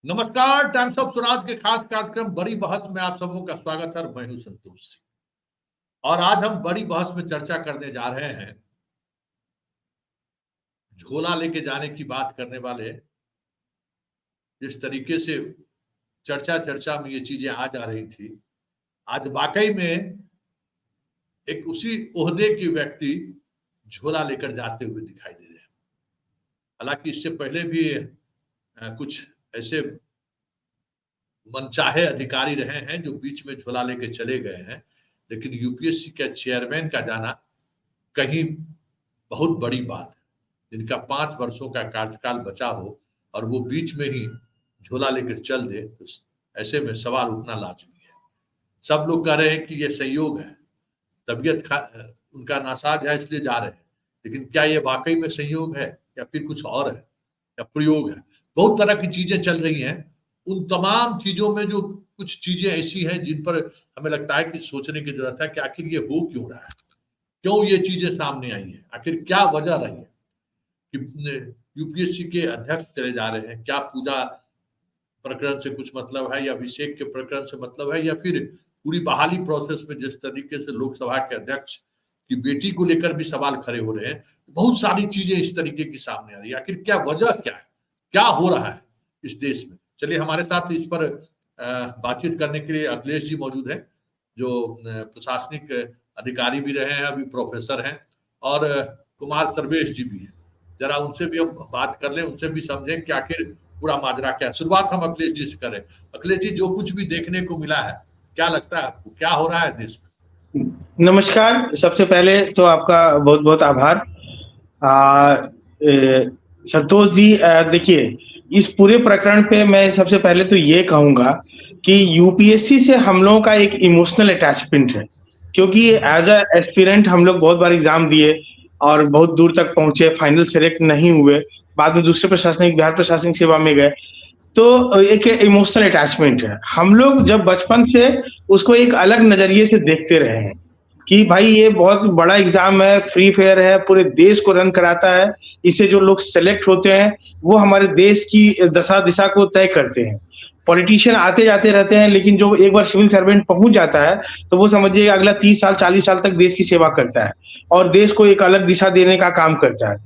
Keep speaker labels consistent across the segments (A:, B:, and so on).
A: नमस्कार। Times of Swaraj के खास कार्यक्रम बड़ी बहस में आप सबों का स्वागत है। मैं हूं संतोष सिंह और आज हम बड़ी बहस में चर्चा करने जा रहे हैं झोला लेके जाने की बात करने वाले जिस तरीके से चर्चा में ये चीजें आ जा रही थी, आज वाकई में एक उसी ओहदे के व्यक्ति झोला लेकर जाते हुए दिखाई दे रहे हैं। हालांकि इससे पहले भी कुछ ऐसे मनचाहे अधिकारी रहे हैं जो बीच में झोला लेके चले गए हैं, लेकिन यूपीएससी के चेयरमैन का जाना कहीं बहुत बड़ी बात है। जिनका 5 वर्षों का कार्यकाल बचा हो और वो बीच में ही झोला लेकर चल दे, तो ऐसे में सवाल उठना लाजमी है। सब लोग कह रहे हैं कि ये संयोग है, तबीयत उनका नासाज है इसलिए जा रहे हैं, लेकिन क्या ये वाकई में संयोग है या फिर कुछ और है या प्रयोग है? बहुत तरह की चीजें चल रही हैं। उन तमाम चीजों में जो कुछ चीजें ऐसी हैं जिन पर हमें लगता है कि सोचने की जरूरत है कि आखिर ये हो क्यों रहा है, क्यों ये चीजें सामने आई है, आखिर क्या वजह रही है कि यूपीएससी के अध्यक्ष चले जा रहे हैं। क्या पूजा प्रकरण से कुछ मतलब है या अभिषेक के प्रकरण से मतलब है, या फिर पूरी बहाली प्रोसेस में जिस तरीके से लोकसभा के अध्यक्ष की बेटी को लेकर भी सवाल खड़े हो रहे हैं। बहुत सारी चीजें इस तरीके की सामने आ रही है। आखिर क्या वजह क्या है, क्या हो रहा है इस देश में? चलिए, हमारे साथ इस पर बातचीत करने के लिए अखिलेश जी मौजूद हैं, जो प्रशासनिक अधिकारी भी रहे हैं, अभी प्रोफेसर हैं, और कुमार सर्वेश जी भी हैं। जरा उनसे भी हम बात कर लें, उनसे भी समझें कि आखिर पूरा माजरा क्या है। शुरुआत हम अखिलेश जी से करें। अखिलेश जी, जो कुछ भी देखने को मिला है, क्या लगता है आपको, क्या हो रहा है देश में?
B: नमस्कार। सबसे पहले तो आपका बहुत बहुत आभार। संतोष जी, देखिए, इस पूरे प्रकरण पे मैं सबसे पहले तो ये कहूंगा कि यूपीएससी से हम लोगों का एक इमोशनल अटैचमेंट है, क्योंकि एज अ एस्पिरेंट हम लोग बहुत बार एग्जाम दिए और बहुत दूर तक पहुंचे, फाइनल सेलेक्ट नहीं हुए, बाद में दूसरे प्रशासनिक बिहार प्रशासनिक सेवा में गए। तो एक इमोशनल अटैचमेंट है। हम लोग जब बचपन से उसको एक अलग नजरिए से देखते रहे हैं कि भाई ये बहुत बड़ा एग्जाम है, फ्री फेयर है, पूरे देश को रन कराता है। इससे जो लोग सेलेक्ट होते हैं वो हमारे देश की दशा दिशा को तय करते हैं। पॉलिटिशियन आते जाते रहते हैं, लेकिन जो एक बार सिविल सर्वेंट पहुंच जाता है तो वो समझिए अगला 30 साल 40 साल तक देश की सेवा करता है और देश को एक अलग दिशा देने का काम करता है।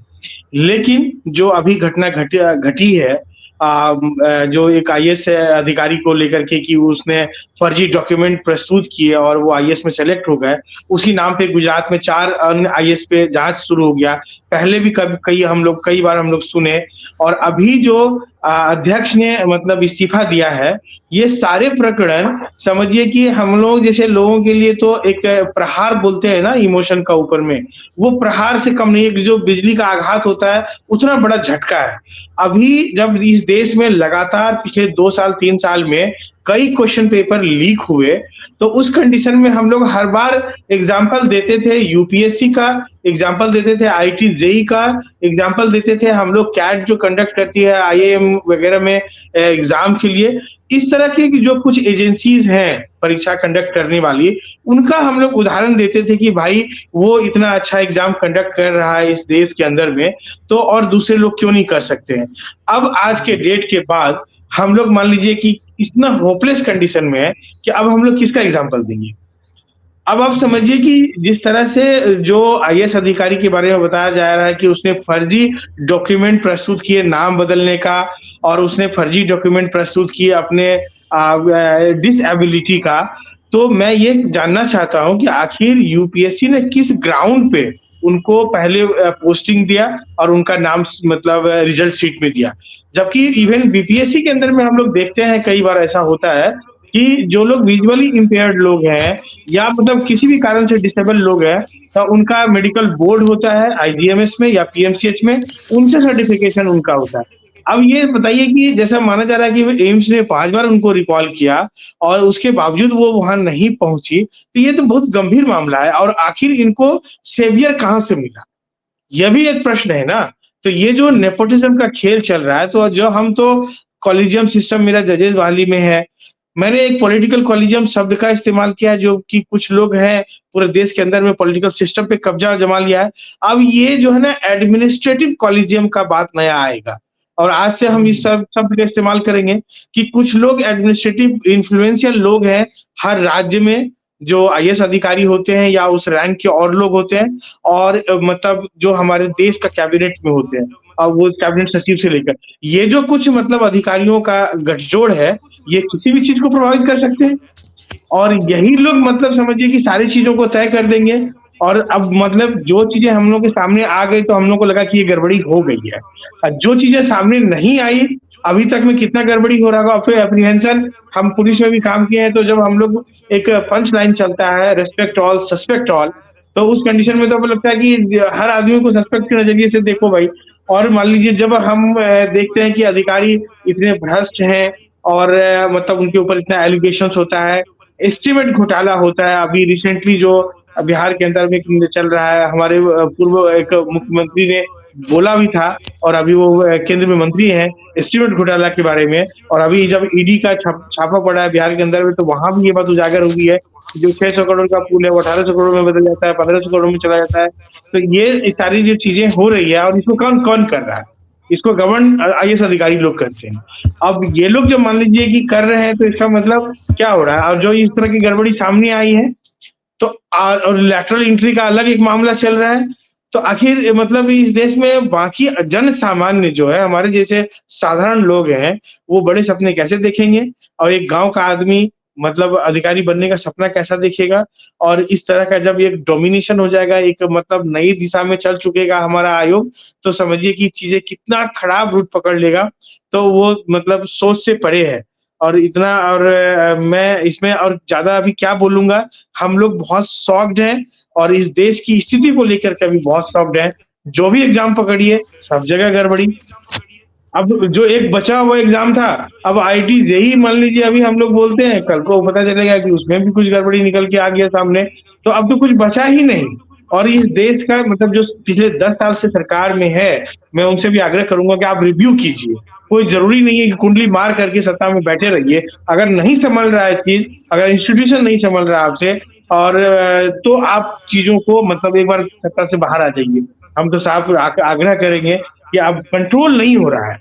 B: लेकिन जो अभी घटना घटी है, जो एक आईएएस अधिकारी को लेकर के कि उसने फर्जी डॉक्यूमेंट प्रस्तुत किए और वो आईएएस में सेलेक्ट हो गए, उसी नाम पे गुजरात में 4 अन्य आईएएस पे जांच शुरू हो गया। पहले भी कई बार हम लोग सुने, और अभी जो अध्यक्ष ने मतलब इस्तीफा दिया है, ये सारे प्रकरण समझिए कि हम लोग जैसे लोगों के लिए तो एक प्रहार बोलते हैं ना इमोशन का ऊपर में, वो प्रहार से कम नहीं है। जो बिजली का आघात होता है उतना बड़ा झटका है। अभी जब इस देश में लगातार पिछले 2 साल 3 साल में कई क्वेश्चन पेपर लीक हुए, तो उस कंडीशन में हम लोग हर बार एग्जाम्पल देते थे यूपीएससी का, एग्जाम्पल देते थे आईटी जेई का, एग्जाम्पल देते थे हम लोग कैट जो कंडक्ट करती है आईआईएम वगैरह में एग्जाम के लिए। इस तरह की जो कुछ एजेंसीज हैं परीक्षा कंडक्ट करने वाली, उनका हम लोग उदाहरण देते थे कि भाई वो इतना अच्छा एग्जाम कंडक्ट कर रहा है इस देश के अंदर में, तो और दूसरे लोग क्यों नहीं कर सकते हैं। अब आज के डेट के बाद हम लोग मान लीजिए कि इतना होपलेस कंडीशन में है कि अब हम लोग किसका एग्जाम्पल देंगे। अब आप समझिए कि जिस तरह से जो आईएएस अधिकारी के बारे में बताया जा रहा है कि उसने फर्जी डॉक्यूमेंट प्रस्तुत किए नाम बदलने का, और उसने फर्जी डॉक्यूमेंट प्रस्तुत किए अपने डिसएबिलिटी का, तो मैं ये जानना चाहता हूं कि आखिर यूपीएससी ने किस ग्राउंड पे उनको पहले पोस्टिंग दिया और उनका नाम मतलब रिजल्ट शीट में दिया। जबकि इवन बीपीएससी के अंदर में हम लोग देखते हैं कई बार ऐसा होता है कि जो लोग विजुअली इम्पेयर्ड लोग हैं या मतलब किसी भी कारण से डिसेबल लोग हैं, तो उनका मेडिकल बोर्ड होता है आईजीएमएस में या पीएमसीएच में, उनसे सर्टिफिकेशन उनका होता है। अब ये बताइए कि जैसा माना जा रहा है कि एम्स ने 5 बार उनको रिकॉल किया और उसके बावजूद वो वहां नहीं पहुंची, तो ये तो बहुत गंभीर मामला है। और आखिर इनको सेवियर कहां से मिला, यह भी एक प्रश्न है ना। तो ये जो नेपोटिज्म का खेल चल रहा है, तो जो हम तो कॉलेजियम सिस्टम मेरा जजेस वाली में है, मैंने एक पॉलिटिकल कॉलेजियम शब्द का इस्तेमाल किया जो कि कुछ लोग हैं पूरे देश के अंदर में पॉलिटिकल सिस्टम पे कब्जा जमा लिया है। अब ये जो है ना एडमिनिस्ट्रेटिव कॉलेजियम का बात नया आएगा, और आज से हम इस सब शब्द का इस्तेमाल करेंगे कि कुछ लोग एडमिनिस्ट्रेटिव इन्फ्लुएंशियल लोग हैं हर राज्य में, जो आईएएस अधिकारी होते हैं या उस रैंक के और लोग होते हैं, और मतलब जो हमारे देश का कैबिनेट में होते हैं, और वो कैबिनेट सचिव से लेकर ये जो कुछ मतलब अधिकारियों का गठजोड़ है, ये किसी भी चीज को प्रभावित कर सकते हैं। और यही लोग मतलब समझिए कि सारी चीज़ों को तय कर देंगे, और अब मतलब जो चीज़ें हम लोग के सामने आ गई तो हम लोग को लगा कि ये गड़बड़ी हो गई है। जो चीज़ें सामने नहीं आई, अभी तक में कितना गड़बड़ी हो रहा होगा, और फिर एप्रीहेंशन हम पुलिस में भी काम किए हैं, तो जब हम लोग एक पंच लाइन चलता है रिस्पेक्ट ऑल, सस्पेक्ट ऑल, तो उस कंडीशन में तो हमें लगता है कि हर आदमी को सस्पेक्ट के नज़रिए से देखो भाई। और मान लीजिए जब हम देखते हैं कि अधिकारी इतने भ्रष्ट हैं और मतलब उनके ऊपर इतना एलिगेशंस होता है, एस्टीमेट घोटाला होता है। अभी रिसेंटली जो बिहार के अंदर में चल रहा है, हमारे पूर्व एक मुख्यमंत्री ने बोला भी था, और अभी वो केंद्र में मंत्री हैं एस्टीमेट घोटाला के बारे में। और अभी जब ईडी का छापा पड़ा है बिहार के अंदर में, तो वहां भी ये बात उजागर हुई है कि जो 600 करोड़ का पुल है वो 1800 करोड़ में बदल जाता है, 1500 करोड़ में चला जाता है। तो ये सारी जो चीजें हो रही है, और इसको कौन कौन कर रहा है, इसको गवर्न आईएएस अधिकारी लोग करते हैं। अब ये लोग जो मान लीजिए कि कर रहे हैं, तो इसका मतलब क्या हो रहा है, और जो इस तरह की गड़बड़ी सामने आई है, तो और लैटरल एंट्री का अलग एक मामला चल रहा है। तो आखिर मतलब इस देश में बाकी जन सामान्य जो है, हमारे जैसे साधारण लोग हैं, वो बड़े सपने कैसे देखेंगे, और एक गांव का आदमी मतलब अधिकारी बनने का सपना कैसा देखेगा। और इस तरह का जब एक डोमिनेशन हो जाएगा, एक मतलब नई दिशा में चल चुकेगा हमारा आयोग, तो समझिए कि चीजें कितना खराब रूट पकड़ लेगा। तो वो मतलब सोच से परे है। और इतना, और मैं इसमें और ज्यादा अभी क्या बोलूंगा। हम लोग बहुत शॉक्ड हैं, और इस देश की स्थिति को लेकर के भी बहुत शॉक्ड हैं। जो भी एग्जाम पकड़िए, सब जगह गड़बड़ी। अब जो एक बचा हुआ एग्जाम था, अब आईटी जेई मान लीजिए, अभी हम लोग बोलते हैं, कल को पता चलेगा कि उसमें भी कुछ गड़बड़ी निकल के आ गया सामने। तो अब तो कुछ बचा ही नहीं। और इस देश का मतलब जो पिछले 10 साल से सरकार में है, मैं उनसे भी आग्रह करूंगा कि आप रिव्यू कीजिए। कोई जरूरी नहीं है कि कुंडली मार करके सत्ता में बैठे रहिए। अगर नहीं संभल रहा है चीज, अगर इंस्टीट्यूशन नहीं संभल रहा आपसे, और तो आप चीजों को मतलब एक बार सत्ता से बाहर आ जाइए। हम तो साफ आग्रह करेंगे कि अब कंट्रोल नहीं हो रहा है।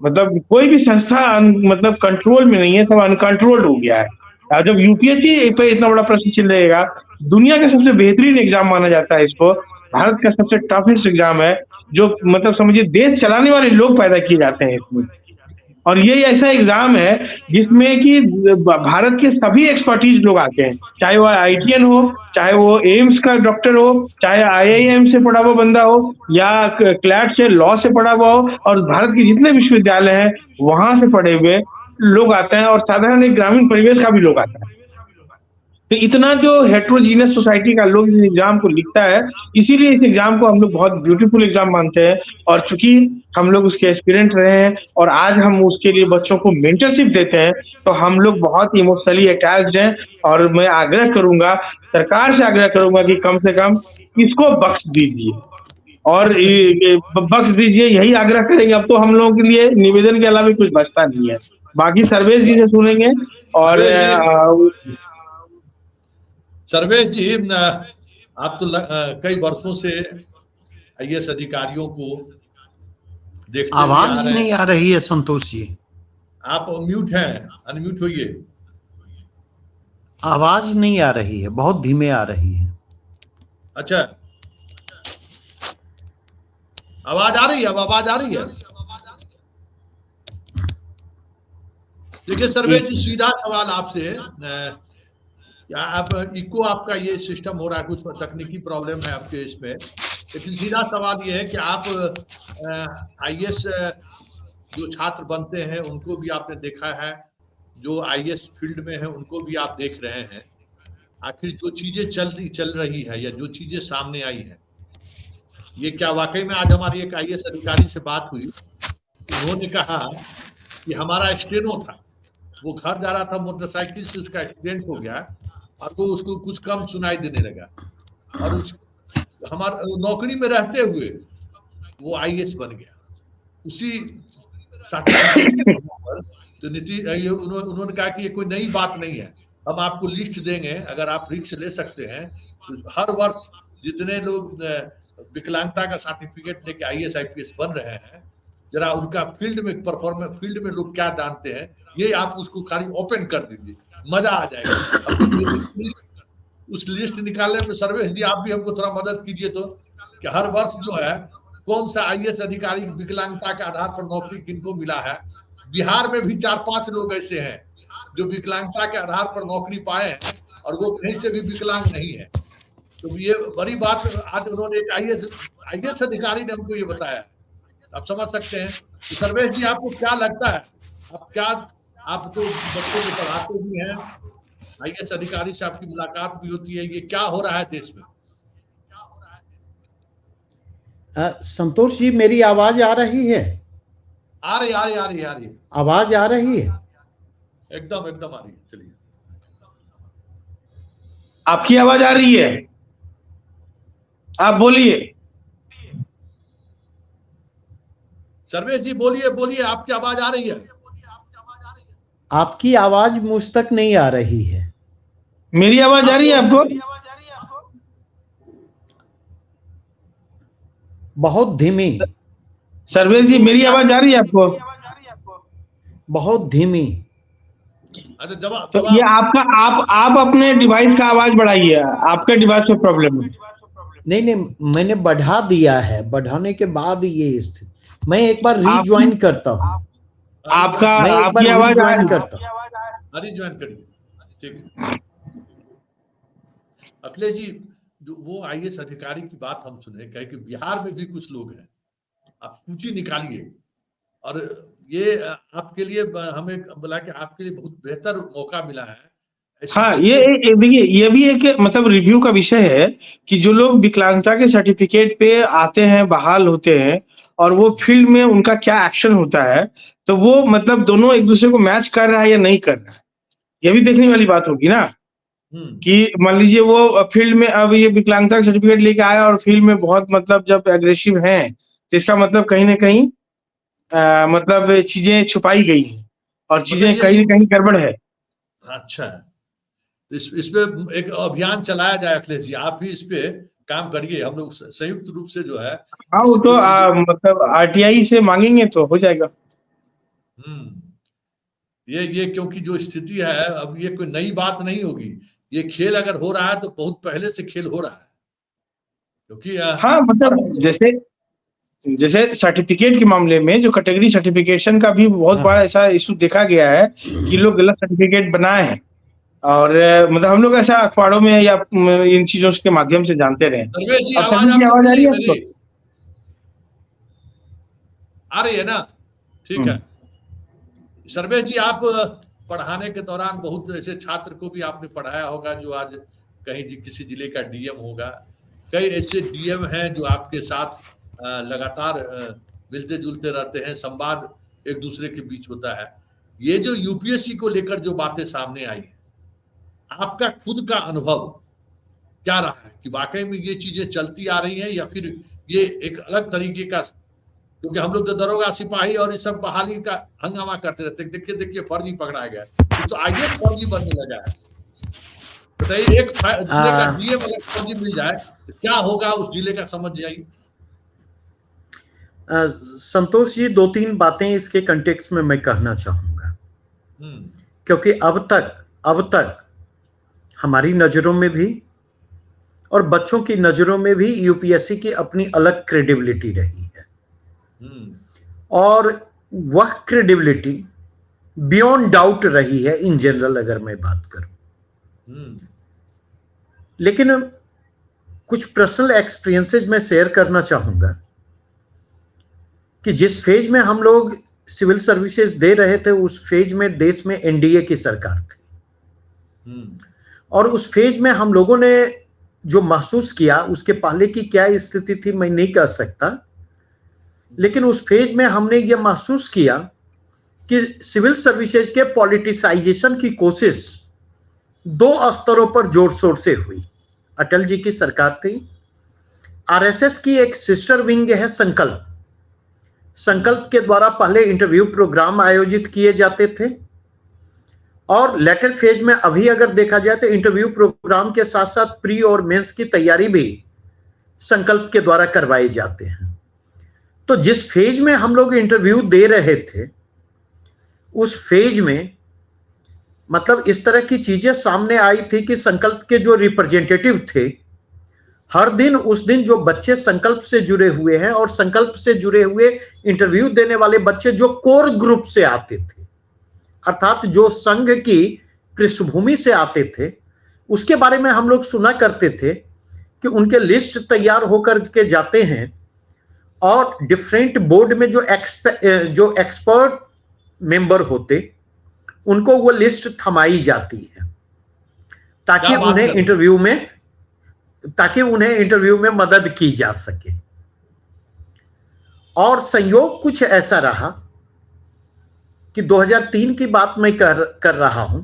B: मतलब कोई भी संस्था मतलब कंट्रोल में नहीं है, सब अनकंट्रोल्ड हो गया है। और जब यूपीएससी पे इतना बड़ा प्रश्न चिन्ह रहेगा, दुनिया का सबसे बेहतरीन एग्जाम माना जाता है इसको, भारत का सबसे टफेस्ट एग्जाम है, जो मतलब समझिए देश चलाने वाले लोग पैदा किए जाते हैं इसमें। और ये ऐसा एग्जाम है जिसमें कि भारत के सभी एक्सपर्टीज लोग आते हैं, चाहे वो आईटीएन हो, चाहे वो एम्स का डॉक्टर हो, चाहे आईआईएम से पढ़ा हुआ बंदा हो, या क्लैट से लॉ से पढ़ा हुआ हो, और भारत के जितने विश्वविद्यालय हैं वहां से पढ़े हुए लोग आते हैं, और साधारण एक ग्रामीण परिवेश का भी लोग आता है। तो इतना जो हेट्रोजीनियस सोसाइटी का लोग इस एग्जाम को लिखता है, इसीलिए इस एग्जाम को हम लोग बहुत ब्यूटीफुल एग्जाम मानते हैं। और चूंकि हम लोग उसके एस्पिरेंट रहे हैं, और आज हम उसके लिए बच्चों को मेंटरशिप देते हैं, तो हम लोग बहुत इमोशनली अटैच्ड हैं। और मैं आग्रह करूंगा, सरकार से आग्रह करूंगा कि कम से कम इसको बख्श दीजिए, और बख्श दीजिए, यही आग्रह करेंगे। अब तो हम लोगों के लिए निवेदन के अलावा कुछ बचता नहीं है। बाकी सर्वेश जी से सुनेंगे। और
A: सर्वेश जी, सर्वेश जी, आप तो कई वर्षों से आईएएस अधिकारियों को देखते हुए आ
C: आवाज
A: रहे
C: नहीं
A: हैं।
C: आ रही है संतोष जी।
A: आप म्यूट हैं, अनम्यूट होइए।
C: आवाज नहीं आ रही है, बहुत धीमे आ रही है।
A: अच्छा, आवाज आ रही है? अब आवाज आ रही है? देखिए सर्वेश जी, सीधा सवाल आपसे, क्या आप इको आपका ये सिस्टम हो रहा है, कुछ तकनीकी प्रॉब्लम है आपके इसमें, लेकिन सीधा सवाल ये है कि आप आईएएस जो छात्र बनते हैं उनको भी आपने देखा है, जो आईएएस फील्ड में है उनको भी आप देख रहे हैं। आखिर जो चीजें चल रही है, या जो चीजें सामने आई है, ये क्या वाकई में? आज हमारी एक आईएएस अधिकारी से बात हुई, उन्होंने कहा कि हमारा स्टेनो था, वो घर जा रहा था मोटरसाइकिल से, उसका एक्सीडेंट हो गया, और वो उसको कुछ कम सुनाई देने लगा, और उस हमारा नौकरी में रहते हुए वो आईएएस बन गया उसी सर्टिफिकेट के पर। तो उन्होंने कहा कि ये कोई नई बात नहीं है, हम आपको लिस्ट देंगे, अगर आप रिस्क ले सकते हैं तो हर वर्ष जितने लोग विकलांगता का सर्टिफिकेट लेके आईएएस आईपीएस बन रहे हैं, जरा उनका फील्ड में परफॉर्मेंस, फील्ड में लोग क्या जानते हैं, ये आप उसको खाली ओपन कर दीजिए, मजा आ जाएगा। अब उस लिस्ट निकालने में सर्वेश जी आप भी हमको थोड़ा मदद कीजिए तो, कि हर वर्ष जो है कौन सा आईएएस अधिकारी विकलांगता के आधार पर नौकरी किनको मिला है। बिहार में भी 4-5 लोग ऐसे हैं जो विकलांगता के आधार पर नौकरी पाए हैं और वो कहीं से भी विकलांग नहीं है। तो ये बड़ी बात आज उन्होंने एक आईएएस अधिकारी ने हमको ये बताया। आप समझ सकते हैं। तो सर्वेश जी आपको क्या लगता है, आप तो बच्चों को पढ़ाते भी हैं, आईएएस अधिकारी से आपकी मुलाकात भी होती है, ये क्या हो रहा है देश में?
C: संतोष जी, मेरी आवाज आ रही है?
A: आ रही है।
C: आवाज आ रही है?
A: एकदम आ रही है। चलिए,
B: आपकी आवाज आ रही है, आप बोलिए।
A: सर्वेश जी बोलिए, आपकी आवाज आ रही है?
C: आपकी आवाज मुझ तक नहीं आ रही है।
B: मेरी आवाज आ रही है आपको?
C: बहुत धीमी।
B: सर्वेश जी मेरी आवाज आ रही है आपको?
C: बहुत धीमी।
A: अच्छा, जवाब
B: तो ये आपका आप अपने डिवाइस का आवाज बढ़ाइए, आपके डिवाइस में प्रॉब्लम है।
C: नहीं, मैंने बढ़ा दिया है, बढ़ाने के बाद ये स्थिति। मैं एक बार रीज्वाइन करता हूँ।
B: आपकी आवाज
C: ज्वाइन करता हूँ।
A: ज्वाइन करिए, ठीक। अखिलेश जी, जो वो आईएएस अधिकारी की बात हम सुने, कहे कि बिहार में भी कुछ लोग हैं, आप सूची निकालिए। और ये आपके लिए हमें बोला कि आपके लिए बहुत बेहतर मौका मिला है।
B: हाँ, ये देखिए, ये भी एक मतलब रिव्यू का विषय है कि जो लोग विकलांगता के सर्टिफिकेट पे आते हैं, बहाल होते हैं और वो फील्ड में उनका क्या एक्शन होता है, तो वो मतलब दोनों एक दूसरे को मैच कर रहा है या नहीं कर रहा है, ये भी देखने वाली बात होगी ना। कि मान लीजिए वो फील्ड में अब ये विकलांगता का सर्टिफिकेट लेके आया और फील्ड में बहुत मतलब जब एग्रेसिव हैं, तो इसका मतलब कहीं ना कहीं मतलब चीजें छुपाई गई हैं और चीजें कहीं ना कहीं गड़बड़ है।
A: अच्छा, इस पे एक अभियान चलाया जाए अखिलेश जी, आप भी इस पे काम करिए, हम लोग संयुक्त रूप से जो है।
B: हाँ, वो तो मतलब आरटीआई से मांगेंगे तो हो जाएगा।
A: ये क्योंकि जो स्थिति है अब, ये कोई नई बात नहीं होगी। ये खेल अगर हो रहा है तो बहुत पहले से खेल हो रहा है, क्योंकि
B: हाँ, मतलब जैसे सर्टिफिकेट के मामले में जो कैटेगरी सर्टिफिकेशन का भी बहुत बड़ा ऐसा इशू देखा गया है कि लोग गलत सर्टिफिकेट बनाए हैं। और मतलब हम लोग ऐसा अखबारों में या इन चीजों के माध्यम से जानते रहे।
A: आवाज आ रही है? आ रही है ना? ठीक है। सर्वेश जी, आप पढ़ाने के दौरान बहुत ऐसे छात्र को भी आपने पढ़ाया होगा जो आज कहीं किसी जिले का डीएम होगा। कई ऐसे डीएम हैं जो आपके साथ लगातार मिलते जुलते रहते हैं, संवाद एक दूसरे के बीच होता है। ये जो यूपीएससी को लेकर जो बातें सामने आई है, आपका खुद का अनुभव क्या रहा है कि वाकई में ये चीजें चलती आ रही हैं, या फिर ये एक अलग तरीके का, क्योंकि हम लोग तो दरोगा सिपाही और इस सब बहाली का हंगामा करते रहते, देखिए फर्जी पकड़ा गया, तो आईएएस फर्जी बनने लगा है। बताइए, एक जिले का डीएम अगर फर्जी मिल जाए तो क्या होगा उस जिले का, समझ जाइए।
C: संतोष जी, 2-3 बातें इसके कंटेक्स्ट में मैं कहना चाहूंगा, क्योंकि अब तक हमारी नजरों में भी और बच्चों की नजरों में भी यूपीएससी की अपनी अलग क्रेडिबिलिटी रही है। और वह क्रेडिबिलिटी बियॉन्ड डाउट रही है इन जनरल, अगर मैं बात करूं। लेकिन कुछ पर्सनल एक्सपीरियंसेस मैं शेयर करना चाहूंगा कि जिस फेज में हम लोग सिविल सर्विसेज दे रहे थे, उस फेज में देश में एनडीए की सरकार थी। और उस फेज में हम लोगों ने जो महसूस किया, उसके पहले की क्या स्थिति थी मैं नहीं कह सकता, लेकिन उस फेज में हमने ये महसूस किया कि सिविल सर्विसेज के पॉलिटिसाइजेशन की कोशिश 2 स्तरों पर जोर शोर से हुई। अटल जी की सरकार थी, आरएसएस की एक सिस्टर विंग है संकल्प के द्वारा पहले इंटरव्यू प्रोग्राम आयोजित किए जाते थे, और लेटर फेज में अभी अगर देखा जाए तो इंटरव्यू प्रोग्राम के साथ साथ प्री और मेंस की तैयारी भी संकल्प के द्वारा करवाई जाते हैं। तो जिस फेज में हम लोग इंटरव्यू दे रहे थे, उस फेज में मतलब इस तरह की चीजें सामने आई थी कि संकल्प के जो रिप्रेजेंटेटिव थे, हर दिन उस दिन जो बच्चे संकल्प से जुड़े हुए हैं और संकल्प से जुड़े हुए इंटरव्यू देने वाले बच्चे जो कोर ग्रुप से आते थे, अर्थात जो संघ की पृष्ठभूमि से आते थे, उसके बारे में हम लोग सुना करते थे कि उनके लिस्ट तैयार होकर के जाते हैं और डिफरेंट बोर्ड में जो एक्सपर्ट मेंबर होते, उनको वो लिस्ट थमाई जाती है ताकि उन्हें इंटरव्यू में मदद की जा सके। और संयोग कुछ ऐसा रहा कि 2003 की बात मैं कर रहा हूं।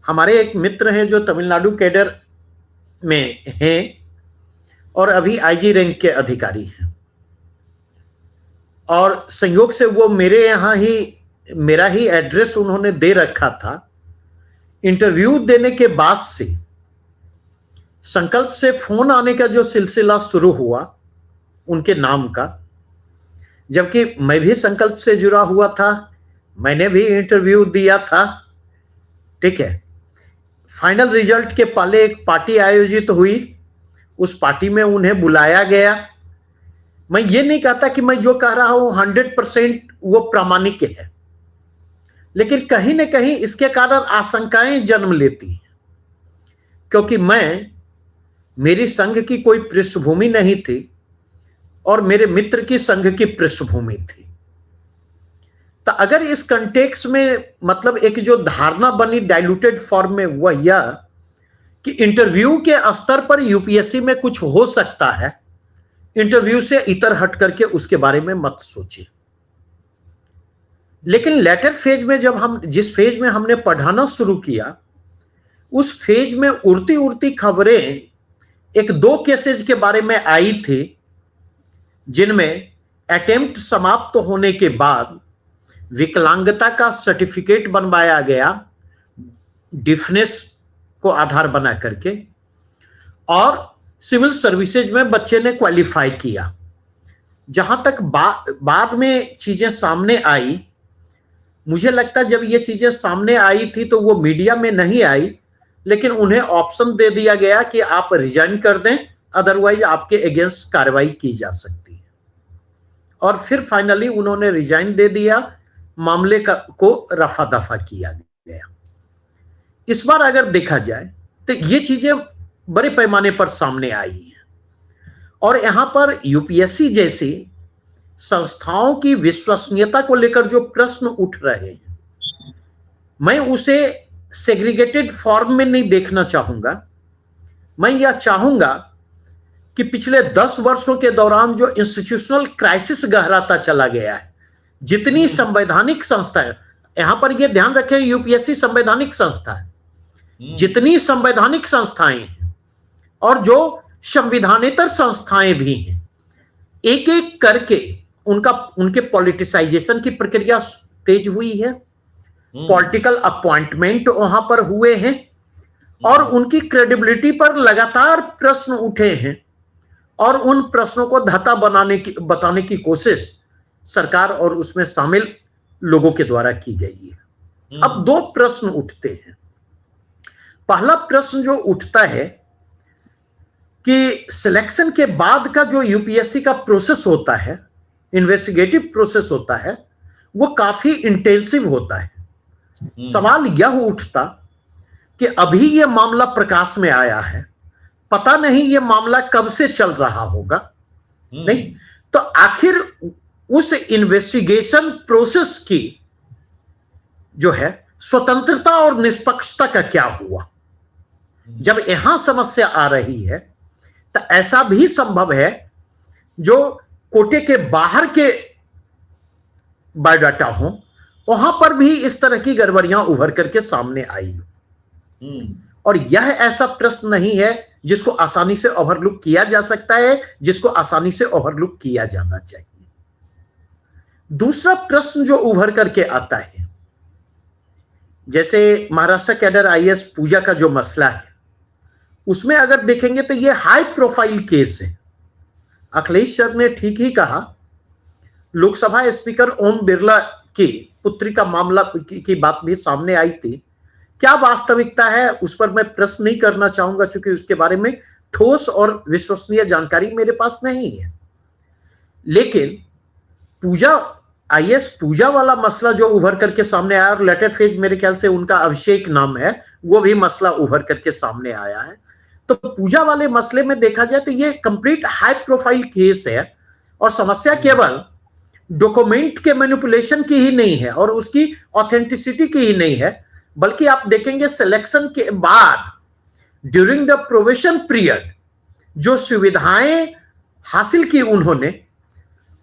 C: हमारे एक मित्र हैं जो तमिलनाडु कैडर में हैं और अभी आईजी रैंक के अधिकारी हैं, और संयोग से वो मेरा ही एड्रेस उन्होंने दे रखा था। इंटरव्यू देने के बाद से संकल्प से फोन आने का जो सिलसिला शुरू हुआ उनके नाम का, जबकि मैं भी संकल्प से जुड़ा हुआ था, मैंने भी इंटरव्यू दिया था, ठीक है। फाइनल रिजल्ट के पहले एक पार्टी आयोजित हुई, उस पार्टी में उन्हें बुलाया गया। मैं ये नहीं कहता कि मैं जो कह रहा हूं 100% वो प्रामाणिक है, लेकिन कहीं ना कहीं इसके कारण आशंकाएं जन्म लेती हैं, क्योंकि मेरी संघ की कोई पृष्ठभूमि नहीं थी और मेरे मित्र की संघ की पृष्ठभूमि थी। तो अगर इस कंटेक्स्ट में मतलब एक जो धारणा बनी डाइल्यूटेड फॉर्म में, वह यह कि इंटरव्यू के स्तर पर यूपीएससी में कुछ हो सकता है, इंटरव्यू से इतर हट करके उसके बारे में मत सोचिए। लेकिन लेटर फेज में जिस फेज में हमने पढ़ाना शुरू किया, उस फेज में उड़ती उड़ती खबरें एक दो केसेज के बारे में आई थी, जिनमें अटेम्प्ट समाप्त होने के बाद विकलांगता का सर्टिफिकेट बनवाया गया डिफनेस को आधार बना करके, और सिविल सर्विसेज में बच्चे ने क्वालिफाई किया। जहां तक बाद में चीजें सामने आई, मुझे लगता जब ये चीजें सामने आई थी तो वो मीडिया में नहीं आई, लेकिन उन्हें ऑप्शन दे दिया गया कि आप रिजाइन कर दें, अदरवाइज आपके अगेंस्ट कार्रवाई की जा सकती है। और फिर फाइनली उन्होंने रिजाइन दे दिया, मामले को रफा दफा किया गया। इस बार अगर देखा जाए तो ये चीजें बड़े पैमाने पर सामने आई हैं, और यहां पर यूपीएससी जैसी संस्थाओं की विश्वसनीयता को लेकर जो प्रश्न उठ रहे हैं, मैं उसे सेग्रीगेटेड फॉर्म में नहीं देखना चाहूंगा। मैं यह चाहूंगा कि पिछले 10 वर्षों के दौरान जो इंस्टीट्यूशनल क्राइसिस गहराता चला गया है, जितनी संवैधानिक संस्थाएं, यहां पर यह ध्यान रखें यूपीएससी संवैधानिक संस्था है, जितनी संवैधानिक संस्थाएं हैं और जो संविधानेतर संस्थाएं भी हैं, एक एक करके उनके पॉलिटिसाइजेशन की प्रक्रिया तेज हुई है, पॉलिटिकल अपॉइंटमेंट वहां पर हुए हैं, और उनकी क्रेडिबिलिटी पर लगातार प्रश्न उठे हैं, और उन प्रश्नों को धता बताने की कोशिश सरकार और उसमें शामिल लोगों के द्वारा की गई है। अब दो प्रश्न उठते हैं। पहला प्रश्न जो उठता है कि सिलेक्शन के बाद का जो यूपीएससी का प्रोसेस होता है, इन्वेस्टिगेटिव प्रोसेस होता है, वो काफी इंटेंसिव होता है। सवाल यह उठता कि अभी यह मामला प्रकाश में आया है, पता नहीं यह मामला कब से चल रहा होगा, नहीं तो आखिर उस इन्वेस्टिगेशन प्रोसेस की जो है स्वतंत्रता और निष्पक्षता का क्या हुआ। जब यहां समस्या आ रही है तो ऐसा भी संभव है जो कोटे के बाहर के बायोडाटा हो, वहां पर भी इस तरह की गड़बड़ियां उभर करके सामने आई। और यह ऐसा प्रश्न नहीं है जिसको आसानी से ओवरलुक किया जा सकता है, जिसको आसानी से ओवरलुक किया जाना चाहिए। दूसरा प्रश्न जो उभर करके आता है, जैसे महाराष्ट्र कैडर आईएएस पूजा का जो मसला है, उसमें अगर देखेंगे तो यह हाई प्रोफाइल केस है। अखिलेश सर ने ठीक ही कहा लोकसभा स्पीकर ओम बिरला की पुत्री का मामला की बात भी सामने आई थी। क्या वास्तविकता है उस पर मैं प्रश्न नहीं करना चाहूंगा, क्योंकि उसके बारे में ठोस और विश्वसनीय जानकारी मेरे पास नहीं है। लेकिन पूजा, आईएएस पूजा वाला मसला जो उभर करके सामने आया, और लेटर फेज मेरे ख्याल से उनका अभिषेक नाम है, वो भी मसला उभर करके सामने आया है। तो पूजा वाले मसले में देखा जाए तो ये कंप्लीट हाई प्रोफाइल केस है, और समस्या केवल डॉक्यूमेंट के मैनिपुलेशन की ही नहीं है और उसकी ऑथेंटिसिटी की ही नहीं है, बल्कि आप देखेंगे सिलेक्शन के बाद ड्यूरिंग द प्रोबेशन पीरियड जो सुविधाएं हासिल की उन्होंने,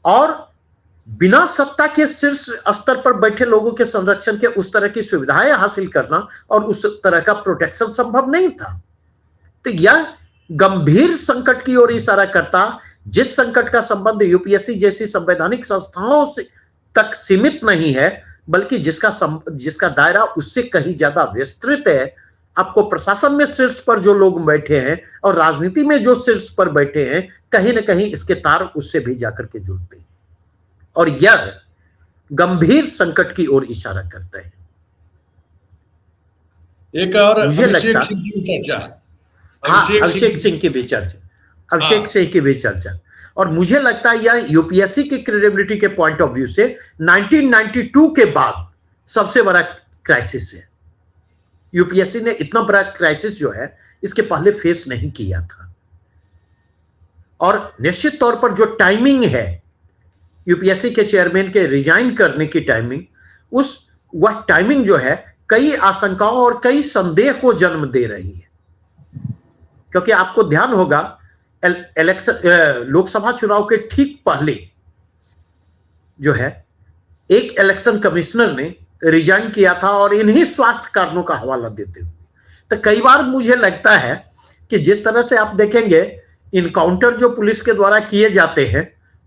C: और बिना सत्ता के शीर्ष स्तर पर बैठे लोगों के संरक्षण के उस तरह की सुविधाएं हासिल करना और उस तरह का प्रोटेक्शन संभव नहीं था। तो यह गंभीर संकट की ओर इशारा करता, जिस संकट का संबंध यूपीएससी जैसी संवैधानिक संस्थाओं से तक सीमित नहीं है, बल्कि जिसका दायरा उससे कहीं ज्यादा विस्तृत है। आपको प्रशासन में शीर्ष पर जो लोग बैठे हैं और राजनीति में जो शीर्ष पर बैठे हैं, कहीं ना कहीं इसके तार उससे भी जाकर के जुड़ते हैं, और यह गंभीर संकट की ओर इशारा करते हैं।
A: एक और
C: मुझे लगता, अभिषेक सिंह की भी चर्चा, अभिषेक सिंह की भी चर्चा, और मुझे लगता है यह यूपीएससी की क्रेडिबिलिटी के पॉइंट ऑफ व्यू से 1992 के बाद सबसे बड़ा क्राइसिस है। यूपीएससी ने इतना बड़ा क्राइसिस जो है इसके पहले फेस नहीं किया था, और निश्चित तौर पर जो टाइमिंग है यूपीएससी के चेयरमैन के रिजाइन करने की टाइमिंग, वह टाइमिंग जो है कई आशंकाओं और कई संदेह को जन्म दे रही है। क्योंकि आपको ध्यान होगा इलेक्शन, लोकसभा चुनाव के ठीक पहले जो है एक इलेक्शन कमिश्नर ने रिजाइन किया था, और इन्हीं स्वास्थ्य कारणों का हवाला देते हुए। तो कई बार मुझे लगता है कि जिस तरह से आप देखेंगे इनकाउंटर जो पुलिस के द्वारा किए जाते हैं,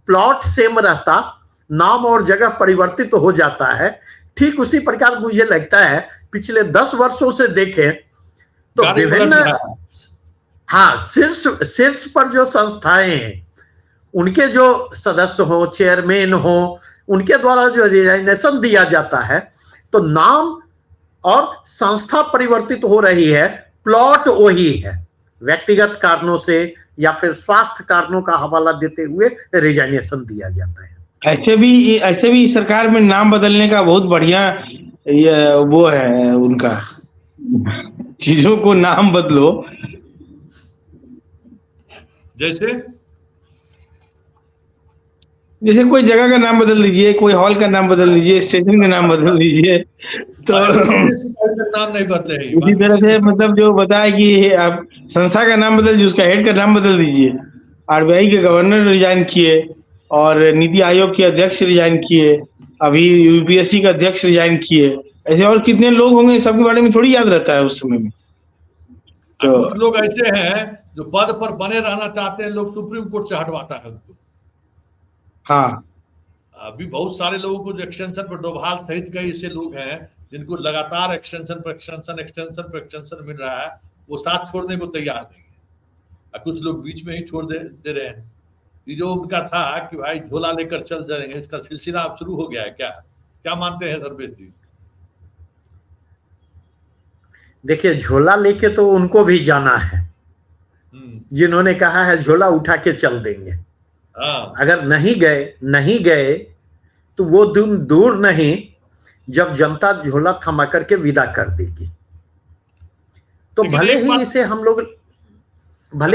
C: प्लॉट सेम रहता, नाम और जगह परिवर्तित हो जाता है, ठीक उसी प्रकार मुझे लगता है पिछले 10 वर्षों से देखें तो विभिन्न शीर्ष पर जो संस्थाएं हैं उनके जो सदस्य हो, चेयरमैन हो, उनके द्वारा जो रिजाइनेशन दिया जाता है, तो नाम और संस्था परिवर्तित हो रही है, प्लॉट वही है, व्यक्तिगत कारणों से या फिर स्वास्थ्य कारणों का हवाला देते हुए रिजाइनेशन दिया जाता है।
B: ऐसे भी सरकार में नाम बदलने का बहुत बढ़िया वो है उनका, चीजों को नाम बदलो। जैसे कोई जगह का नाम बदल दीजिए, कोई हॉल का नाम बदल दीजिए, स्टेशन का नाम बदल दीजिए, तो
A: नाम नहीं बदले।
B: इसी तरह से मतलब जो बताया कि आप संस्था का नाम बदल दीजिए, उसका हेड का नाम बदल दीजिए। आरबीआई के गवर्नर रिजाइन किए, और नीति आयोग के अध्यक्ष रिजाइन किए, अभी यूपीएससी का अध्यक्ष रिजाइन किए, ऐसे और कितने लोग होंगे, सबके बारे में थोड़ी याद रहता है उस समय में।
A: तो कुछ लोग ऐसे हैं जो पद पर बने रहना चाहते हैं, लोग सुप्रीम कोर्ट से हटवाता है उनको।
B: हाँ,
A: अभी बहुत सारे लोगों को जो एक्सटेंशन पर, डोभाल सहित कई ऐसे लोग हैं जिनको लगातार एक्सटेंशन मिल रहा है, वो साथ छोड़ने को तैयार नहीं है, कुछ लोग बीच में ही छोड़ दे रहे हैं। ये जो उनका था कि भाई झोला लेकर चल जाएंगे, इसका सिलसिला अब शुरू हो गया है। क्या मानते हैं सर्वेश जी?
C: देखिए, झोला लेके तो उनको भी जाना है, जिन्होंने कहा है झोला उठा के चल देंगे। अगर नहीं गए तो वो दिन दूर नहीं जब जनता झोला थमा करके विदा कर देगी। तो भले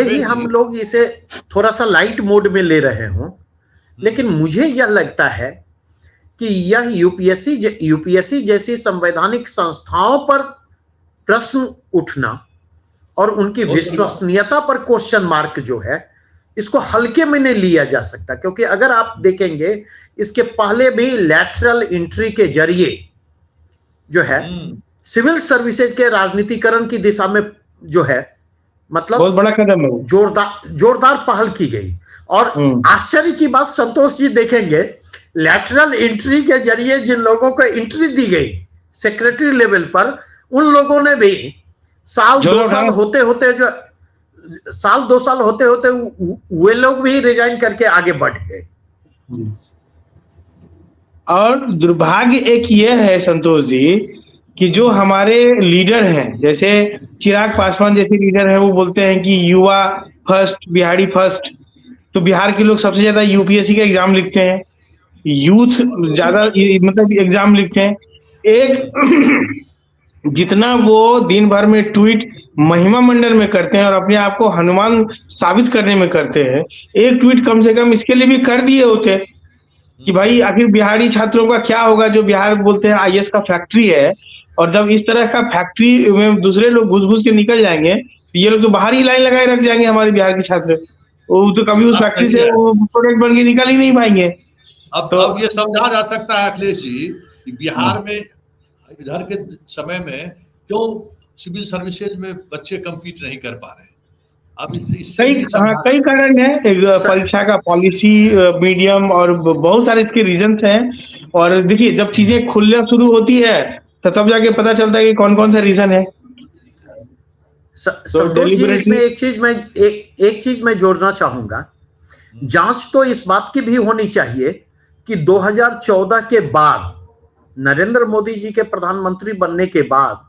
C: ही हम लोग इसे थोड़ा सा लाइट मोड में ले रहे हों, लेकिन मुझे यह लगता है कि यह यूपीएससी जैसी संवैधानिक संस्थाओं पर प्रश्न उठना और उनकी विश्वसनीयता पर क्वेश्चन मार्क जो है, इसको हल्के में नहीं लिया जा सकता। क्योंकि अगर आप देखेंगे इसके पहले भी लैटरल एंट्री के जरिए जो है सिविल सर्विसेज के राजनीतिकरण की दिशा में जो है, मतलब
B: बहुत बड़ा कदम है,
C: जोरदार पहल की गई। और आश्चर्य की बात संतोष जी देखेंगे, लैटरल एंट्री के जरिए जिन लोगों को एंट्री दी गई सेक्रेटरी लेवल पर, उन लोगों ने भी साल 2 साल होते वे लोग भी रिजाइन करके आगे बढ़ गए।
B: और दुर्भाग्य एक ये है संतोष जी कि जो हमारे लीडर हैं, जैसे चिराग पासवान जैसे लीडर हैं, वो बोलते हैं कि युवा फर्स्ट, बिहारी फर्स्ट। तो बिहार के लोग सबसे ज्यादा यूपीएससी का एग्जाम लिखते हैं, यूथ ज्यादा मतलब एग्जाम लिखते हैं। एक जितना वो दिन भर में ट्वीट महिमा मंडल में करते हैं और अपने आप को हनुमान साबित करने में करते हैं, एक ट्वीट कम से कम इसके लिए भी कर दिए होते कि भाई आखिर बिहारी छात्रों का क्या होगा, जो बिहार बोलते हैं आईएएस का फैक्ट्री है। और जब इस तरह का फैक्ट्री में दूसरे लोग घुस घुस के निकल जाएंगे, तो ये लोग तो बाहर ही लाइन लगाए रख जाएंगे हमारे बिहार के छात्र। वो तो कभी उस
A: बात
B: फैक्ट्री
A: सही
B: से
A: है।
B: वो प्रोडक्ट बन के निकल ही नहीं पाएंगे। तो
A: अब ये समझा जा सकता है अखिलेश जी कि बिहार में इधर के समय में क्यों सिविल सर्विसेज में बच्चे compete नहीं कर पा रहे हैं। अब इससे
B: कई
A: भी समझा
B: कई कारण है, एक परीक्षा का पॉलिसी, मीडियम और बहुत सारे इसके रीजंस हैं। और देखिए जब चीजें खुलना शुरू होती है तो तब जाके पता चलता है कि कौन कौन सा रीजन है। तो
C: संतोष जी, इसमें
B: डेलिबरेटली
C: एक चीज मैं जोड़ना चाहूंगा। जांच तो इस बात की भी होनी चाहिए कि 2014 के बाद, नरेंद्र मोदी जी के प्रधानमंत्री बनने के बाद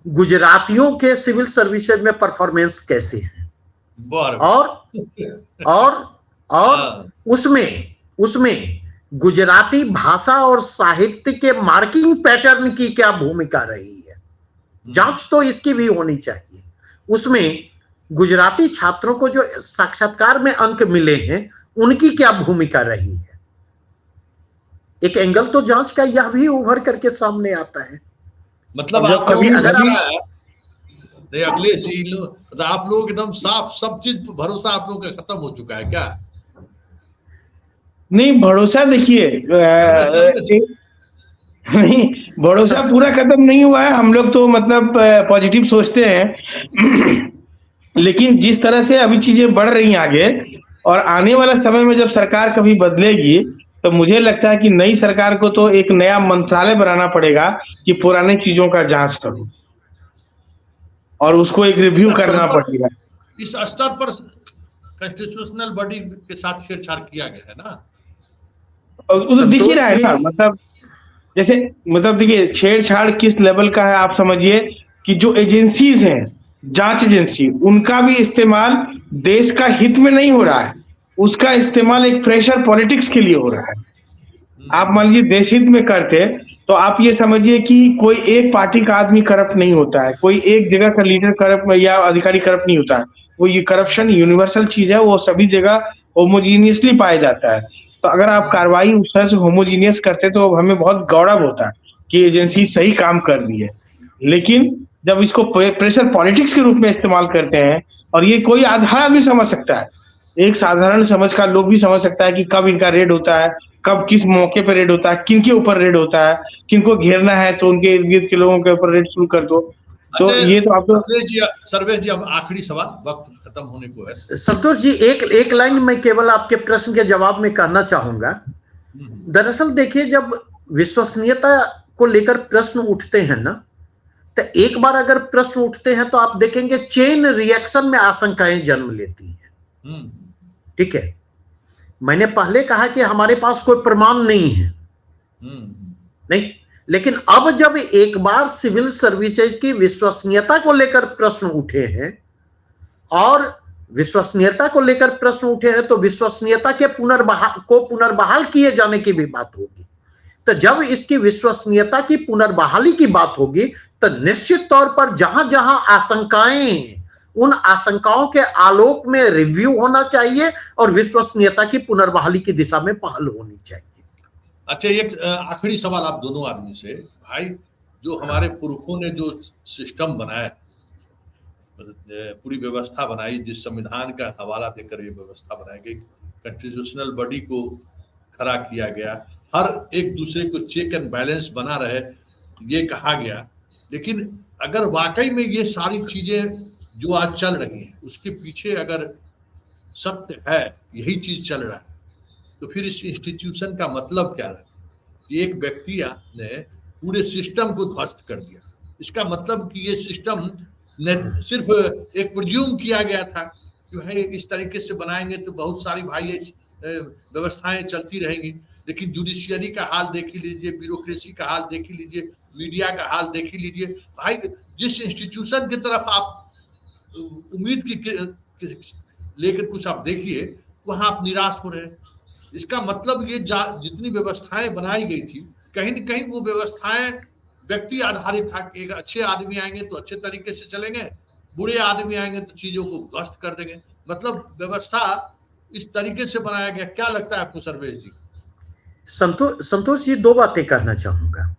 C: गुजरातियों के सिविल सर्विसेज में परफॉर्मेंस कैसे है, और उसमें गुजराती भाषा और साहित्य के मार्किंग पैटर्न की क्या भूमिका रही है, जांच तो इसकी भी होनी चाहिए। उसमें गुजराती छात्रों को जो साक्षात्कार में अंक मिले हैं उनकी क्या भूमिका रही है, एक एंगल तो जांच का यह भी उभर करके सामने आता है।
A: मतलब आप लोग अगर अखिलेश जी, आप लोग एकदम साफ सब चीज भरोसा आप लोगों का खत्म हो चुका है क्या?
B: नहीं, भरोसा देखिए नहीं, भरोसा पूरा खत्म नहीं हुआ है। हम लोग तो मतलब पॉजिटिव सोचते हैं लेकिन जिस तरह से अभी चीजें बढ़ रही हैं आगे, और आने वाला समय में जब सरकार कभी बदलेगी, तो मुझे लगता है कि नई सरकार को तो एक नया मंत्रालय बनाना पड़ेगा कि पुराने चीजों का जांच करो और उसको एक रिव्यू करना पड़ेगा।
A: इस स्तर पर कॉन्स्टिट्यूशनल बॉडी के साथ छेड़छाड़ किया गया है ना,
B: और तो दिख ही रहा है ना, मतलब जैसे मतलब देखिए छेड़छाड़ किस लेवल का है आप समझिए कि जो एजेंसीज हैं, जांच एजेंसी, उनका भी इस्तेमाल देश का हित में नहीं हो रहा है, उसका इस्तेमाल एक प्रेशर पॉलिटिक्स के लिए हो रहा है। आप मान लीजिए देश हित में करते तो आप ये समझिए कि कोई एक पार्टी का आदमी करप्ट नहीं होता है, कोई एक जगह का लीडर करप्ट या अधिकारी करप्ट नहीं होता है। वो ये करप्शन यूनिवर्सल चीज है, वो सभी जगह होमोजीनियसली पाया जाता है। तो अगर आप कार्रवाई उस तरह से होमोजीनियस करते तो हमें बहुत गौरव होता कि एजेंसी सही काम कर रही है। लेकिन जब इसको प्रेशर पॉलिटिक्स के रूप में इस्तेमाल करते हैं, और ये कोई आधा आदमी समझ सकता है, एक साधारण समझ का लोग भी समझ सकता है कि कब इनका रेड होता है, कब किस मौके पर रेड होता है, किनके ऊपर रेड होता है, किनको घेरना है तो उनके इर्द गिर्द के लोगों के ऊपर रेड शुरू कर दो। तो ये तो आप
A: सर्वेश जी, अब आखिरी सवाल, वक्त खत्म होने को है।
C: संतोष जी, एक लाइन मैं केवल आपके प्रश्न के जवाब में कहना चाहूंगा। दरअसल देखिए, जब विश्वसनीयता को लेकर प्रश्न उठते हैं ना, तो एक बार अगर प्रश्न उठते हैं तो आप देखेंगे चेन रिएक्शन में आशंकाएं जन्म लेती हैं। ठीक है, मैंने पहले कहा कि हमारे पास कोई प्रमाण नहीं है, नहीं, लेकिन अब जब एक बार सिविल सर्विसेज की विश्वसनीयता को लेकर प्रश्न उठे हैं, और विश्वसनीयता को लेकर प्रश्न उठे हैं, तो विश्वसनीयता के पुनर्बहाल किए जाने की भी बात होगी। तो जब इसकी विश्वसनीयता की पुनर्बहाली की बात होगी, तो निश्चित तौर पर जहां जहां आशंकाएं, उन आशंकाओं के आलोक में रिव्यू होना चाहिए और विश्वसनीयता की पुनर्बहाली की दिशा में पहल होनी चाहिए।
A: अच्छा, एक आखिरी सवाल आप दोनों आदमी से, भाई, जो हमारे पुरखों ने जो सिस्टम बनाया, पूरी व्यवस्था बनाई, जिस संविधान का हवाला देकर ये व्यवस्था बनाई गई, कॉन्स्टिट्यूशनल बॉडी को खड़ा किया गया, हर एक दूसरे को चेक एंड बैलेंस बना रहे, ये कहा गया, लेकिन अगर वाकई में ये सारी चीजें जो आज चल रही हैं उसके पीछे अगर सत्य है, यही चीज चल रहा है, तो फिर इस इंस्टीट्यूशन का मतलब क्या है? एक व्यक्ति ने पूरे सिस्टम को ध्वस्त कर दिया। इसका मतलब कि ये सिस्टम ने सिर्फ एक प्रिज्यूम किया गया था कि भाई इस तरीके से बनाएंगे तो बहुत सारी भाई व्यवस्थाएं चलती रहेंगी, लेकिन जुडिशियरी का हाल देख ही लीजिए, ब्यूरोक्रेसी का हाल देख ही लीजिए, मीडिया का हाल देख ही लीजिए। भाई जिस इंस्टीट्यूशन की तरफ आप उम्मीद की लेकर कुछ आप देखिए, वहां आप निराश हो रहे हैं। इसका मतलब ये जितनी व्यवस्थाएं बनाई गई थी, कहीं न कहीं वो व्यवस्थाएं व्यक्ति आधारित था कि एक अच्छे आदमी आएंगे तो अच्छे तरीके से चलेंगे, बुरे आदमी आएंगे तो चीजों को ध्वस्त कर देंगे। मतलब व्यवस्था इस तरीके से बनाया गया। क्या लगता है आपको सर्वेश जी?
C: संतोष जी, दो बातें कहना चाहूंगा।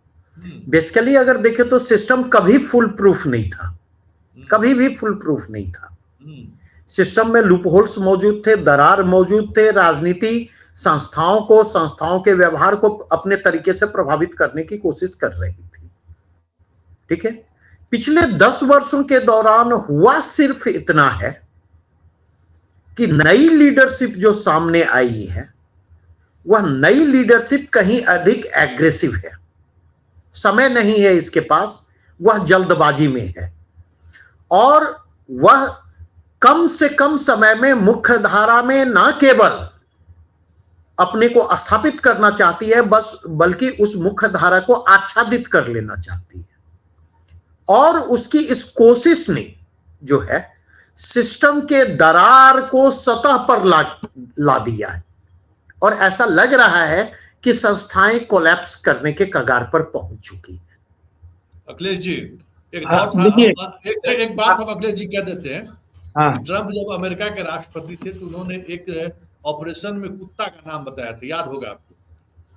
C: बेसिकली अगर देखें तो सिस्टम कभी फुल प्रूफ नहीं था, कभी भी फुल प्रूफ नहीं था। सिस्टम में लूप होल्स मौजूद थे, दरार मौजूद थे। राजनीति संस्थाओं के व्यवहार को अपने तरीके से प्रभावित करने की कोशिश कर रही थी। ठीक है, पिछले 10 वर्षों के दौरान हुआ सिर्फ इतना है कि नई लीडरशिप जो सामने आई है, वह नई लीडरशिप कहीं अधिक एग्रेसिव है। समय नहीं है इसके पास, वह जल्दबाजी में है और वह कम से कम समय में मुख्य धारा में न केवल अपने को स्थापित करना चाहती है, बल्कि उस मुख्य धारा को आच्छादित कर लेना चाहती है। और उसकी इस कोशिश ने जो है सिस्टम के दरार को सतह पर ला दिया है और ऐसा लग रहा है कि संस्थाएं कोलैप्स करने के कगार पर पहुंच चुकी है।
A: अखिलेश जी, एक बात हम अखिलेश जी कह देते हैं कि ट्रंप जब अमेरिका के राष्ट्रपति थे तो उन्होंने एक ऑपरेशन में कुत्ता का नाम बताया था, याद होगा आपको।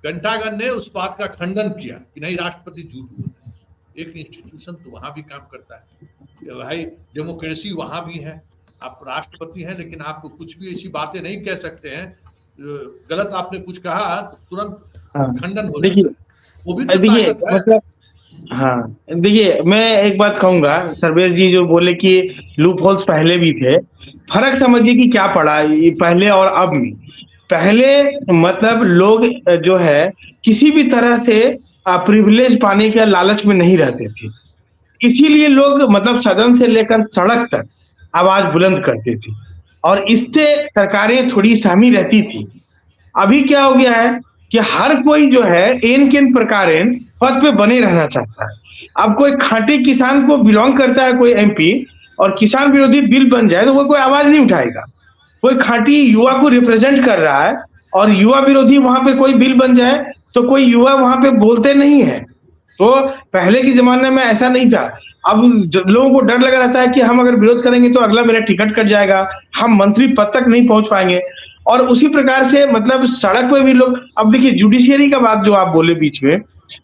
A: पेंटागन ने उस बात का खंडन किया कि नहीं, राष्ट्रपति झूठ बोल रहे हैं। एक इंस्टीट्यूशन तो वहां भी काम करता है भाई, डेमोक्रेसी वहां भी है। आप राष्ट्रपति हैं लेकिन आप कुछ भी ऐसी बातें नहीं कह सकते हैं, गलत आपने कुछ कहा तो तुरंत खंडन हो जाता है। वो भी तो ताकत है।
B: मतलब हाँ, देखिए मैं एक बात कहूंगा, सर्वेश जी जो बोले कि लूप होल्स पहले भी थे, फर्क समझिए कि क्या पड़ा पहले और अब में। पहले मतलब लोग जो है किसी भी तरह से प्रिविलेज पाने के लालच में नहीं रहते थे, इसीलिए लोग मतलब सदन से लेकर सड़क तक आवाज बुलंद करते थे और इससे सरकारें थोड़ी सहमी रहती थी। अभी क्या हो गया है कि हर कोई जो है एन केन प्रकारेण पद पे बने रहना चाहता है। अब कोई खांटी किसान को बिलोंग करता है कोई एमपी और किसान विरोधी बिल बन जाए तो वो कोई आवाज नहीं उठाएगा। कोई खांटी युवा को रिप्रेजेंट कर रहा है और युवा विरोधी वहां पे कोई बिल बन जाए तो कोई युवा वहां पे बोलते नहीं है। तो पहले के जमाने में ऐसा नहीं था। अब लोगों को डर लगा रहता है कि हम अगर विरोध करेंगे तो अगला मेरा टिकट कट जाएगा, हम मंत्री पद तक नहीं पहुंच पाएंगे। और उसी प्रकार से मतलब सड़क पर भी लोग, अब देखिए जुडिशियरी का बात जो आप बोले बीच में,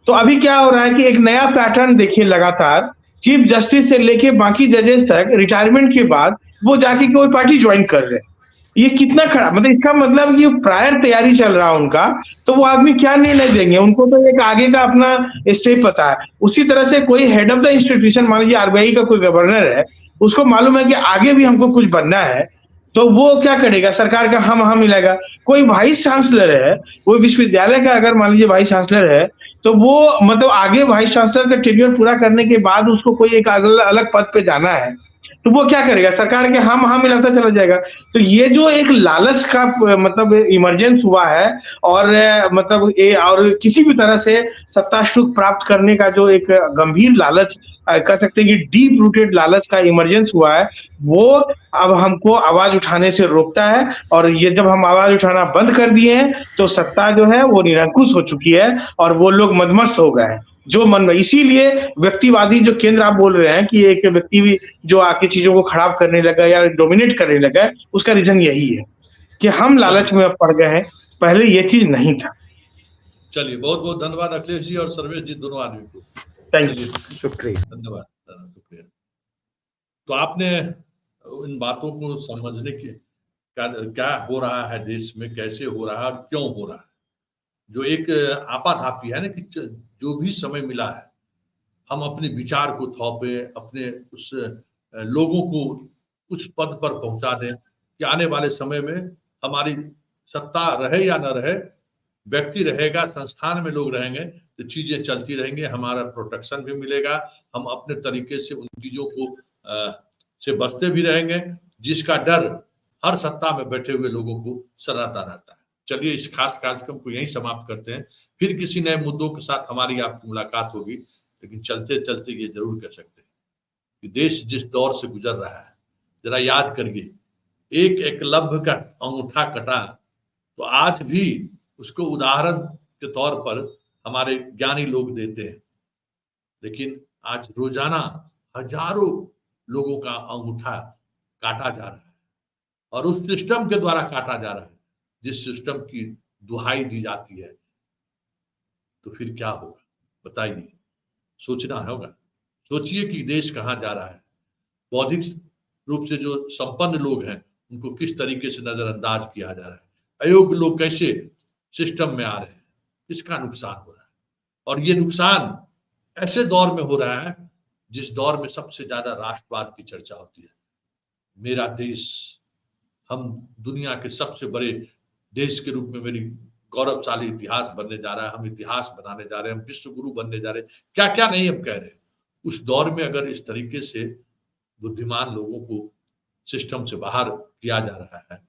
B: तो अभी क्या हो रहा है कि एक नया पैटर्न देखिए, लगातार चीफ जस्टिस से लेके बाकी जजेस तक रिटायरमेंट के बाद वो जाके कोई पार्टी ज्वाइन कर रहे हैं। ये कितना खराब, मतलब इसका मतलब कि प्रायर तैयारी चल रहा है उनका, तो वो आदमी क्या निर्णय देंगे, उनको तो एक आगे का अपना स्टेप पता है। उसी तरह से कोई हेड ऑफ द इंस्टीट्यूशन, मान लीजिए आरबीआई का कोई गवर्नर है, उसको मालूम है कि आगे भी हमको कुछ बनना है, तो वो क्या करेगा, सरकार का हम मिलेगा। कोई वाइस चांसलर है, कोई विश्वविद्यालय का अगर मान लीजिए वाइस चांसलर है, तो वो मतलब आगे वाइस चांसलर का टेन्योर पूरा करने के बाद उसको कोई एक अलग पद पे जाना है, तो वो क्या करेगा, सरकार के हम मिलाता चला जाएगा। तो ये जो एक लालच का मतलब इमरजेंस हुआ है और मतलब और किसी भी तरह से सत्ता सुख प्राप्त करने का जो एक गंभीर लालच, कह सकते हैं कि डीप रूटेड लालच का इमरजेंस हुआ है, वो अब हमको आवाज उठाने से रोकता है। और ये जब हम आवाज उठाना बंद कर दिए हैं तो सत्ता जो है वो निरंकुश हो चुकी है और वो लोग मदमस्त हो गए हैं जो मन में। इसीलिए व्यक्तिवादी जो केंद्र आप बोल रहे हैं कि एक व्यक्ति जो आके चीजों को खराब करने लगा या डोमिनेट करने लगा, उसका रीजन यही है कि हम लालच में पड़ गए हैं, पहले ये चीज नहीं था।
A: चलिए, बहुत बहुत धन्यवाद अखिलेश जी और सर्वेश जी, दोनों आदमी को।
B: थैंक यू,
C: शुक्रिया,
A: धन्यवाद, शुक्रिया। तो आपने इन बातों को समझने की क्या हो रहा है देश में, कैसे हो रहा है और क्यों हो रहा है, जो एक आपाधापी है ना कि जो भी समय मिला है हम अपने विचार को थोपे, अपने उस लोगों को उस पद पर पहुंचा दें कि आने वाले समय में हमारी सत्ता रहे या न रहे, व्यक्ति रहेगा, संस्थान में लोग रहेंगे तो चीजें चलती रहेंगी, हमारा प्रोटेक्शन भी मिलेगा, हम अपने तरीके से उन चीजों को से बचते भी रहेंगे, जिसका डर हर सत्ता में बैठे हुए लोगों को सताता रहता है। चलिए इस खास कार्यक्रम को यहीं समाप्त करते हैं। फिर किसी नए मुद्दों के साथ हमारी आपकी मुलाकात होगी, लेकिन चलते चलते ये जरूर कह सकते हैं कि देश जिस दौर से गुजर रहा है, जरा याद करिए, एक एकलव्य का अंगूठा कटा तो आज भी उसको उदाहरण के तौर पर हमारे ज्ञानी लोग देते हैं, लेकिन आज रोजाना हजारों लोगों का अंगूठा काटा जा रहा है और उस सिस्टम के द्वारा काटा जा रहा है जिस सिस्टम की दुहाई दी जाती है। तो फिर क्या होगा बताइए, सोचना होगा। सोचिए कि देश कहां जा रहा है। बौद्धिक रूप से जो संपन्न लोग हैं उनको किस तरीके से नजरअंदाज किया जा रहा है, अयोग्य लोग कैसे सिस्टम में आ रहे हैं, इसका नुकसान हो रहा है। और ये नुकसान ऐसे दौर में हो रहा है जिस दौर में सबसे ज्यादा राष्ट्रवाद की चर्चा होती है। मेरा देश, हम दुनिया के सबसे बड़े देश के रूप में मेरी गौरवशाली इतिहास बनने जा रहा है, हम इतिहास बनाने जा रहे हैं, हम विश्व गुरु बनने जा रहे हैं, क्या क्या नहीं हम कह रहे हैं। उस दौर में अगर इस तरीके से बुद्धिमान लोगों को सिस्टम से बाहर किया जा रहा है,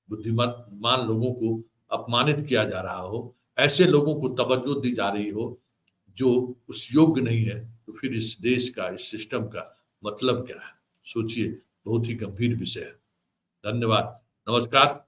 A: बुद्धिमान लोगों को अपमानित किया जा रहा हो, ऐसे लोगों को तवज्जो दी जा रही हो जो उस योग्य नहीं है, तो फिर इस देश का, इस सिस्टम का मतलब क्या है? सोचिए, बहुत ही गंभीर विषय है। धन्यवाद, नमस्कार।